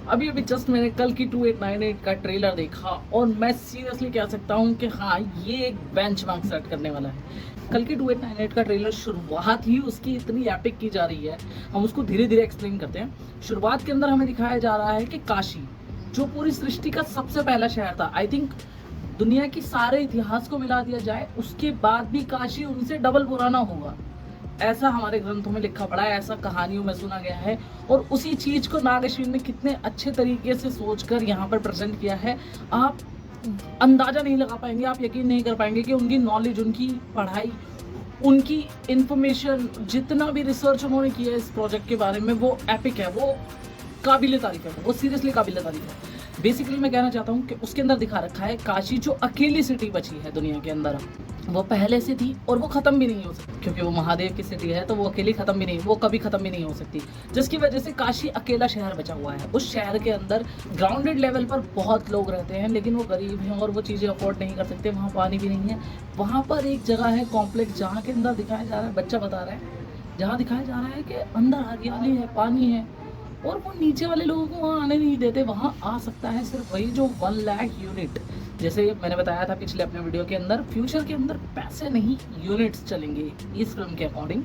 अभी अभी जस्ट मैंने कल की 2898 का ट्रेलर देखा और मैं सीरियसली कह सकता हूँ कि हाँ, ये एक बेंचमार्क सेट करने वाला है। कल की 2898 का ट्रेलर शुरुआत ही उसकी इतनी एपिक की जा रही है, हम उसको धीरे धीरे एक्सप्लेन करते हैं। शुरुआत के अंदर हमें दिखाया जा रहा है कि काशी, जो पूरी सृष्टि का सबसे पहला शहर था, आई थिंक दुनिया की सारे इतिहास को मिला दिया जाए उसके बाद भी काशी उनसे डबल पुराना होगा, ऐसा हमारे ग्रंथों में लिखा पड़ा है, ऐसा कहानियों में सुना गया है। और उसी चीज को नाग अश्विन ने कितने अच्छे तरीके से सोचकर यहाँ पर प्रेजेंट किया है, आप अंदाजा नहीं लगा पाएंगे, आप यकीन नहीं कर पाएंगे कि उनकी नॉलेज, उनकी पढ़ाई, उनकी इंफॉर्मेशन, जितना भी रिसर्च उन्होंने किया है इस प्रोजेक्ट के बारे में, वो एपिक है, वो काबिले तारीफ है, वो सीरियसली काबिले तारीफ है। बेसिकली मैं कहना चाहता हूँ कि उसके अंदर दिखा रखा है काशी जो अकेली सिटी बची है दुनिया के अंदर, वो पहले से थी और वो खत्म भी नहीं हो सकती, क्योंकि वो महादेव की सिटी है तो वो अकेली खत्म भी नहीं, वो कभी खत्म भी नहीं हो सकती, जिसकी वजह से काशी अकेला शहर बचा हुआ है। उस शहर के अंदर ग्राउंडेड लेवल पर बहुत लोग रहते हैं, लेकिन वो गरीब हैं और वो चीज़ें अफोर्ड नहीं कर सकते, वहाँ पानी भी नहीं है। वहाँ पर एक जगह है कॉम्प्लेक्स, जहाँ के अंदर दिखाया जा रहा है, बच्चा बता रहा है, जहाँ दिखाया जा रहा है कि अंदर हरियाली है, पानी है, और वो नीचे वाले लोगों को वहाँ आने नहीं देते। वहाँ आ सकता है सिर्फ वही जो 1 लाख यूनिट, जैसे मैंने बताया था पिछले अपने वीडियो के अंदर, फ्यूचर के अंदर पैसे नहीं यूनिट्स चलेंगे इस फिल्म के अकॉर्डिंग।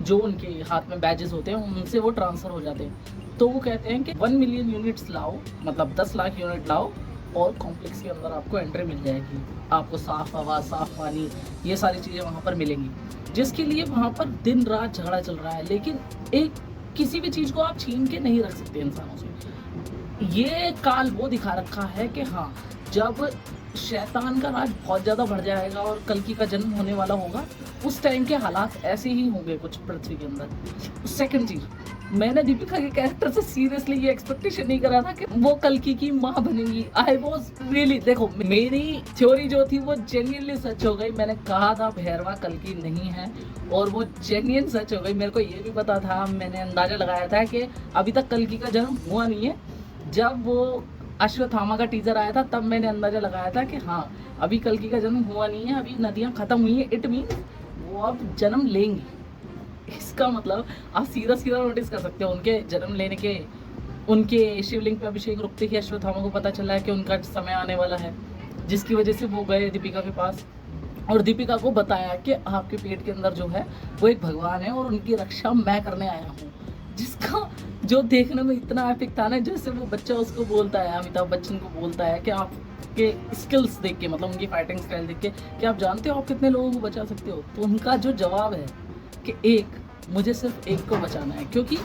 जो उनके हाथ में बैजेस होते हैं उनसे वो ट्रांसफर हो जाते हैं, तो वो कहते हैं कि 1 मिलियन यूनिट्स लाओ, मतलब 10 लाख यूनिट लाओ और कॉम्प्लेक्स के अंदर आपको एंट्री मिल जाएगी, आपको साफ हवा, साफ पानी, ये सारी चीज़ें वहाँ पर मिलेंगी, जिसके लिए वहाँ पर दिन रात झगड़ा चल रहा है। लेकिन एक किसी भी चीज़ को आप छीन के नहीं रख सकते इंसानों से। ये काल वो दिखा रखा है कि हाँ, जब शैतान का राज बहुत ज़्यादा बढ़ जाएगा और कल्कि का जन्म होने वाला होगा, उस टाइम के हालात ऐसे ही होंगे कुछ पृथ्वी के अंदर। सेकंड चीज़, मैंने दीपिका के कैरेक्टर से सीरियसली ये एक्सपेक्टेशन नहीं करा था कि वो कल्कि की माँ बनेगी। आई वॉज रियली, देखो मेरी थ्योरी जो थी वो जेन्युइनली सच हो गई। मैंने कहा था भैरवा कल्कि नहीं है और वो जेन्युइन सच हो गई। मेरे को ये भी पता था, मैंने अंदाजा लगाया था कि अभी तक कल्कि का जन्म हुआ नहीं है। जब वो अश्वत्थामा का टीजर आया था तब मैंने अंदाजा लगाया था कि हाँ, अभी कल्कि का जन्म हुआ नहीं है, अभी नदियाँ खत्म हुई हैं, इट मीन्स वो अब जन्म लेंगी। इसका मतलब आप सीधा सीधा नोटिस कर सकते हो उनके जन्म लेने के, उनके शिवलिंग पे अभिषेक रुकते ही अश्वत्थामा को पता चला है कि उनका समय आने वाला है, जिसकी वजह से वो गए दीपिका के पास और दीपिका को बताया कि आपके पेट के अंदर जो है वो एक भगवान है और उनकी रक्षा मैं करने आया हूँ। जिसका जो देखने में इतना एपिक था ना, जैसे वो बच्चा उसको बोलता है, अमिताभ बच्चन को बोलता है कि आपके स्किल्स देख के, मतलब उनकी फाइटिंग स्टाइल देख के, कि आप जानते हो आप कितने लोगों को बचा सकते हो। तो उनका जो जवाब है कि एक, मुझे सिर्फ एक को बचाना है, क्योंकि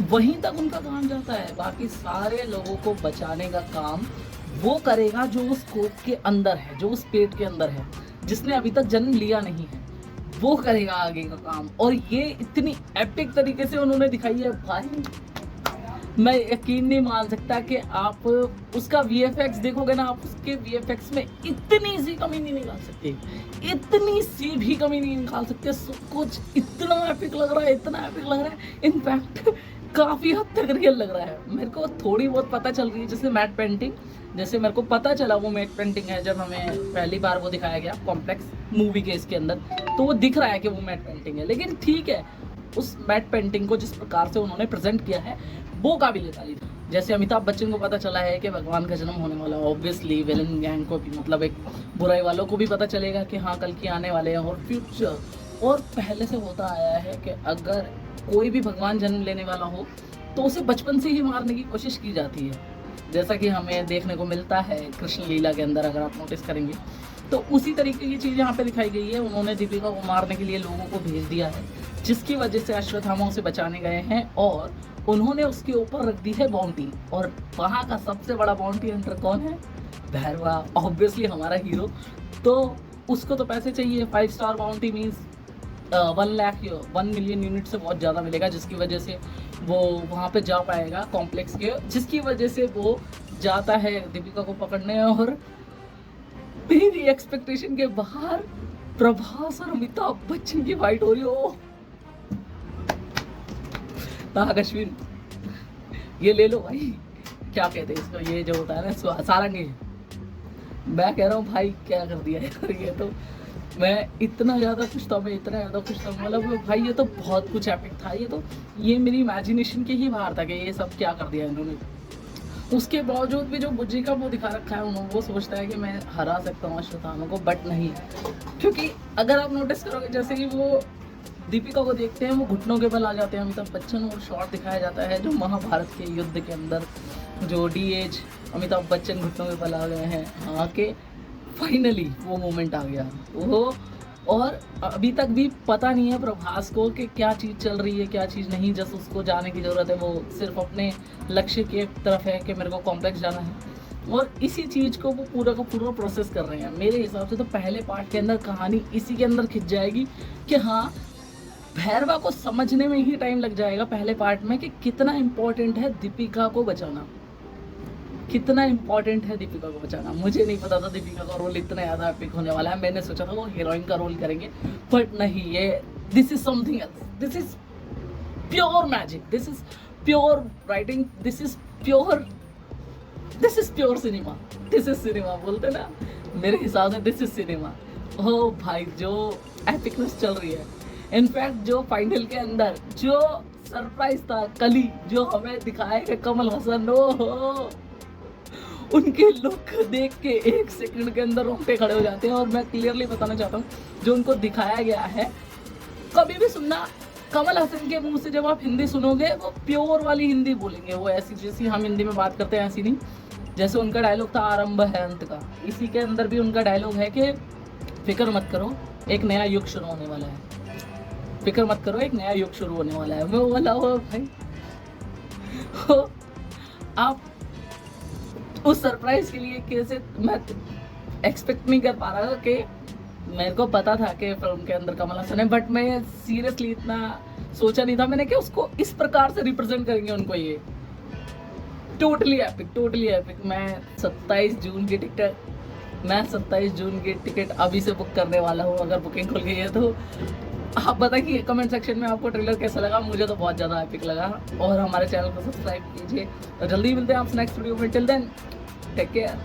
वहीं तक उनका काम जाता है। बाकी सारे लोगों को बचाने का काम वो करेगा जो उस कोप के अंदर है, जो उस पेट के अंदर है, जिसने अभी तक जन्म लिया नहीं है, वो करेगा आगे का काम। और ये इतनी एपिक तरीके से उन्होंने दिखाई है भाई, मैं यकीन नहीं मान सकता कि आप उसका VFX देखोगे ना, आप उसके VFX में इतनी सी कमी नहीं निकाल सकते, इतनी सी भी कमी नहीं निकाल सकते। सब कुछ इतना एपिक लग रहा है, इतना एपिक लग रहा है, इनफैक्ट काफ़ी हद तक रियल लग रहा है। मेरे को थोड़ी बहुत पता चल रही है, जैसे मैट पेंटिंग, जैसे मेरे को पता चला वो मैट पेंटिंग है जब हमें पहली बार वो दिखाया गया कॉम्प्लेक्स मूवी के इसके अंदर, तो वो दिख रहा है कि वो मैट पेंटिंग है। लेकिन ठीक है, उस मैट पेंटिंग को जिस प्रकार से उन्होंने प्रेजेंट किया है वो काबिल तारीफ। जैसे अमिताभ बच्चन को पता चला है कि भगवान का जन्म होने वाला है, ऑब्वियसली विलन गैंग को भी, मतलब एक बुराई वालों को भी पता चलेगा कि हाँ, कल की आने वाले हैं। और फ्यूचर, और पहले से होता आया है कि अगर कोई भी भगवान जन्म लेने वाला हो तो उसे बचपन से ही मारने की कोशिश की जाती है, जैसा कि हमें देखने को मिलता है कृष्ण लीला के अंदर, अगर आप नोटिस करेंगे तो उसी तरीके की चीज़ यहाँ पे दिखाई गई है। उन्होंने दीपिका को मारने के लिए लोगों को भेज दिया है, जिसकी वजह से अश्वत्थामा उसे बचाने गए हैं और उन्होंने उसके ऊपर रख दी है बाउंटी। और वहाँ का सबसे बड़ा बाउंटी हंटर कौन है? भैरवा, ऑब्वियसली हमारा हीरो। तो उसको तो पैसे चाहिए, 5 star bounty means 1 million unit से बहुत ज़्यादा मिलेगा, जिसकी वजह से वो वहाँ पे जा पाएगा कॉम्प्लेक्स के, जिसकी वजह से वो जाता है दीपिका को पकड़ने। और मेरी एक्सपेक्टेशन के बाहर प्रभास और अमिताभ बच्चन की फाइट हो रही हो। नाग अश्विन, ये ले लो भाई, क्या कहते हैं इसको, ये जो होता है ना सारंगी, मैं कह रहा हूँ भाई क्या कर दिया यार। ये तो मैं इतना ज़्यादा खुश था, मैं इतना ज़्यादा खुश था, मतलब भाई ये तो बहुत कुछ एपिक था। ये मेरी इमेजिनेशन के ही बाहर था कि ये सब क्या कर दिया इन्होंने। उसके बावजूद भी जो बुज्जी का वो दिखा रखा है उन्होंने, वो सोचता है कि मैं हरा सकता हूँ अश्वत्थामा को, बट नहीं। क्योंकि अगर आप नोटिस करोगे जैसे कि वो दीपिका को देखते हैं वो घुटनों के बल आ जाते हैं अमिताभ बच्चन, और शॉट दिखाया जाता है जो महाभारत के युद्ध के अंदर जो डीएच अमिताभ बच्चन घुटनों के बल आ गए हैं आके, फाइनली वो मोमेंट आ गया वो। और अभी तक भी पता नहीं है प्रभास को कि क्या चीज़ चल रही है क्या चीज़ नहीं, जस्ट उसको जाने की ज़रूरत है, वो सिर्फ अपने लक्ष्य की तरफ है कि मेरे को कॉम्प्लेक्स जाना है, और इसी चीज़ को वो पूरा का पूरा प्रोसेस कर रहे हैं। मेरे हिसाब से तो पहले पार्ट के अंदर कहानी इसी के अंदर खिंच जाएगी कि हाँ, भैरवा को समझने में ही टाइम लग जाएगा पहले पार्ट में कि कितना इम्पोर्टेंट है दीपिका को बचाना, कितना इम्पोर्टेंट है दीपिका को बचाना। मुझे नहीं पता था दीपिका का रोल इतना ज़्यादा एपिक होने वाला है, मैंने सोचा था वो हीरोइन का रोल करेंगे, बट नहीं, ये this is something else, this is pure magic, this is pure writing, this is pure cinema, this is cinema बोलते ना, मेरे हिसाब से दिस इज सिनेमा। ओ भाई, जो एपिकनेस चल रही है, इनफैक्ट जो फाइनल के अंदर जो सरप्राइज था कली जो हमें दिखाएगा कमल हसन, हो उनके लुक देख के एक सेकंड के अंदर रोंगटे खड़े हो जाते हैं। और मैं क्लियरली बताना चाहता हूँ, जो उनको दिखाया गया है, कभी भी सुनना कमल हसन के मुंह से जब आप हिंदी सुनोगे वो प्योर वाली हिंदी बोलेंगे, वो ऐसी जैसी हम हिंदी में बात करते हैं ऐसी नहीं। जैसे उनका डायलॉग था आरंभ है अंत का, इसी के अंदर भी उनका डायलॉग है कि फिक्र मत करो एक नया युग शुरू होने वाला है, फिक्र मत करो एक नया युग शुरू होने वाला है। मैं बोला हो भाई, आप उस सरप्राइज के लिए कैसे, मैं एक्सपेक्ट नहीं कर पा रहा कि, मेरे को पता था कि फिल्म के अंदर कमल हसन है, बट मैं सीरियसली इतना सोचा नहीं था मैंने कि उसको इस प्रकार से रिप्रेजेंट करेंगे उनको। ये टोटली एपिक। मैं 27 जून की टिकट अभी से बुक करने वाला हूँ, अगर बुकिंग खुल गई है तो। आप बताइए कमेंट सेक्शन में आपको ट्रेलर कैसा लगा, मुझे तो बहुत ज़्यादा एपिक लगा। और हमारे चैनल को सब्सक्राइब कीजिए, और जल्दी मिलते हैं आपसे नेक्स्ट वीडियो में। Till then take care.